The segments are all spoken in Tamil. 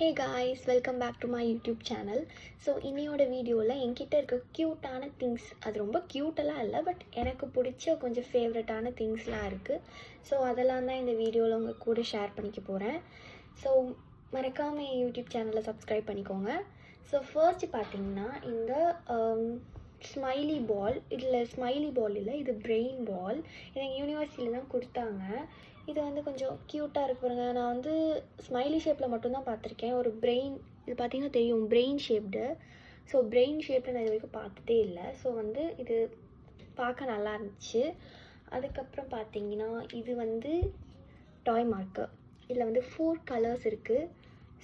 Hey guys, welcome back to my YouTube channel. So இன்னையோட வீடியோவில் என்கிட்ட இருக்க க்யூட்டான திங்ஸ், அது ரொம்ப க்யூட்டெல்லாம் இல்லை, பட் எனக்கு பிடிச்ச கொஞ்சம் ஃபேவரட்டான திங்ஸ்லாம் இருக்குது. ஸோ அதெல்லாம் தான் இந்த வீடியோவில் உங்கள் கூட ஷேர் பண்ணிக்க போகிறேன். ஸோ மறக்காமல் என் யூடியூப் சேனலை சப்ஸ்கிரைப் பண்ணிக்கோங்க. ஸோ ஃபர்ஸ்ட் பார்த்தீங்கன்னா இந்த ஸ்மைலி பால், இதில் ஸ்மைலி பால் இல்லை, இது பிரெயின் பால். எனக்கு யூனிவர்சிட்டியில் தான் கொடுத்தாங்க. இது வந்து கொஞ்சம் க்யூட்டாக இருக்கு பாருங்க. நான் வந்து ஸ்மைலி ஷேப்பில் மட்டும்தான் பார்த்துருக்கேன். ஒரு பிரெயின், இது பார்த்தீங்கன்னா தெரியும், பிரெயின் ஷேப்டு. ஸோ பிரெயின் ஷேப்பில் நான் இது வரைக்கும் பார்த்ததே இல்லை. ஸோ வந்து இது பார்க்க நல்லா இருந்துச்சு. அதுக்கப்புறம் பார்த்தீங்கன்னா இது வந்து டாய் மார்க்கர். இதில் வந்து 4 கலர்ஸ் இருக்குது.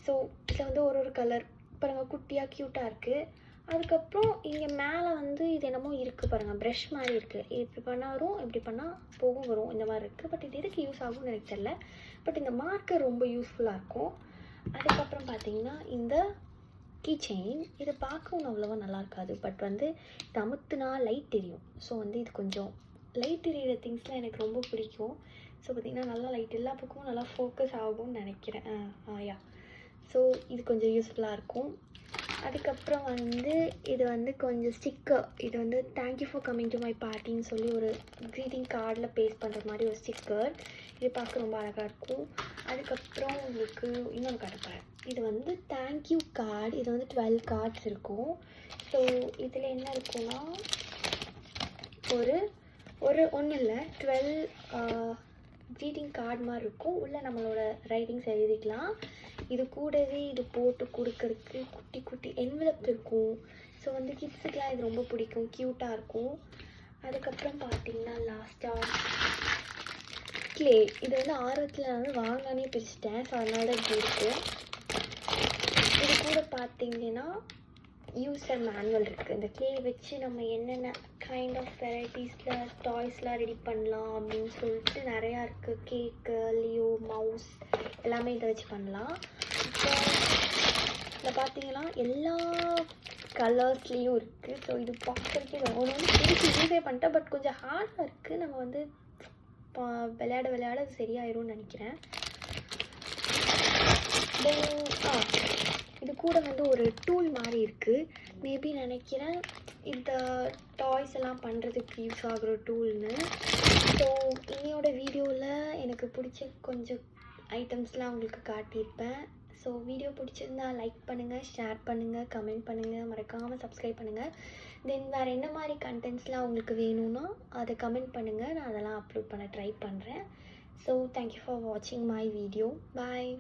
ஸோ இதில் வந்து ஒரு கலர் பாருங்கள், குட்டியாக க்யூட்டாக இருக்குது. அதுக்கப்புறம் இங்கே மேலே வந்து இது என்னமோ இருக்குது பாருங்கள், ப்ரஷ் மாதிரி இருக்குது. இப்படி பண்ணால் வரும், இப்படி பண்ணால் போகும் வரும், இந்த மாதிரி இருக்குது. பட் இது எதுக்கு யூஸ் ஆகும்னு எனக்கு தெரியல. பட் இந்த மார்க்கர் ரொம்ப யூஸ்ஃபுல்லாக இருக்கும். அதுக்கப்புறம் பார்த்தீங்கன்னா இந்த கீ செயின், இது பார்க்கவும் அவ்வளோவா நல்லா இருக்காது, பட் வந்து இது அமுத்துனா லைட் தெரியும். ஸோ வந்து இது கொஞ்சம் லைட் எரியிற திங்ஸ்லாம் எனக்கு ரொம்ப பிடிக்கும். ஸோ பார்த்திங்கன்னா நல்லா லைட் எல்லா பக்கமும் நல்லா ஃபோக்கஸ் ஆகும்னு நினைக்கிறேன். யா, ஸோ இது கொஞ்சம் யூஸ்ஃபுல்லாக இருக்கும். அதுக்கப்புறம் வந்து இது வந்து கொஞ்சம் ஸ்டிக்கர். இது வந்து thank you for coming to my பார்ட்டின்னு சொல்லி ஒரு க்ரீட்டிங் கார்டில் பேஸ்ட் பண்ணுற மாதிரி ஒரு ஸ்டிக்கர். இது பார்க்க ரொம்ப அழகாக இருக்கும். அதுக்கப்புறம் உங்களுக்கு இன்னொன்று காட்டுப்பாரு, இது வந்து தேங்க்யூ கார்டு. இது வந்து 12 கார்ட்ஸ் இருக்கும். ஸோ இதில் என்ன இருக்குன்னா ஒன்றும் இல்லை, 12 க்ரீட்டிங் கார்டு மாதிரி இருக்கும். உள்ளே நம்மளோட ரைட்டிங்ஸ் எழுதிக்கலாம். இது கூடவே இது போட்டு கொடுக்கறதுக்கு குட்டி குட்டி என்வலப் இருக்கும். ஸோ வந்து கிட்ஸுக்கெலாம் இது ரொம்ப பிடிக்கும், க்யூட்டாக இருக்கும். அதுக்கப்புறம் பார்த்திங்கன்னா லாஸ்ட்டாக க்ளே. இது வந்து ஆர்வத்தில் நான் வந்து வாங்கானே பிரிச்சிட்டேன். ஸோ அதனால இப்படி இருக்குது. இது கூட பார்த்திங்கன்னா யூசர் மேனுவல் இருக்குது. இந்த க்ளே வச்சு நம்ம என்னென்ன கைண்ட் ஆஃப் வெரைட்டிஸில் டாய்ஸ்லாம் ரெடி பண்ணலாம் அப்படின்னு சொல்லிட்டு நிறையா இருக்குது. கேக்கு, லியோ, மவுஸ் எல்லாமே இதை வச்சு பண்ணலாம். இப்போ இதை பார்த்தீங்கன்னா எல்லா கலர்ஸ்லேயும் இருக்குது. ஸோ இது பார்க்குறதுக்கு ஒன்று வந்து திருப்பி யூஸே பண்ணிட்டேன், பட் கொஞ்சம் ஹார்டாக இருக்குது. நம்ம வந்து விளையாட அது சரியாயிரும்னு நினைக்கிறேன். தென் இது கூட வந்து ஒரு டூல் மாதிரி இருக்குது. மேபி நினைக்கிறேன் இந்த டாய்ஸ் எல்லாம் பண்ணுறதுக்கு யூஸ் ஆகிற டூல்னு. ஸோ இன்னையோட வீடியோவில் எனக்கு பிடிச்ச கொஞ்சம் ஐட்டம்ஸ்லாம் உங்களுக்கு காட்டியிருப்பேன். ஸோ வீடியோ பிடிச்சிருந்தா லைக் பண்ணுங்கள், ஷேர் பண்ணுங்கள், கமெண்ட் பண்ணுங்கள், மறக்காமல் சப்ஸ்கிரைப் பண்ணுங்கள். தென் வேறு என்ன மாதிரி கண்டென்ட்ஸ்லாம் உங்களுக்கு வேணும்னா அதை கமெண்ட் பண்ணுங்கள். நான் அதெல்லாம் அப்லோட் பண்ண ட்ரை பண்ணுறேன். ஸோ தேங்க்யூ ஃபார் வாட்சிங் மை வீடியோ. பாய்.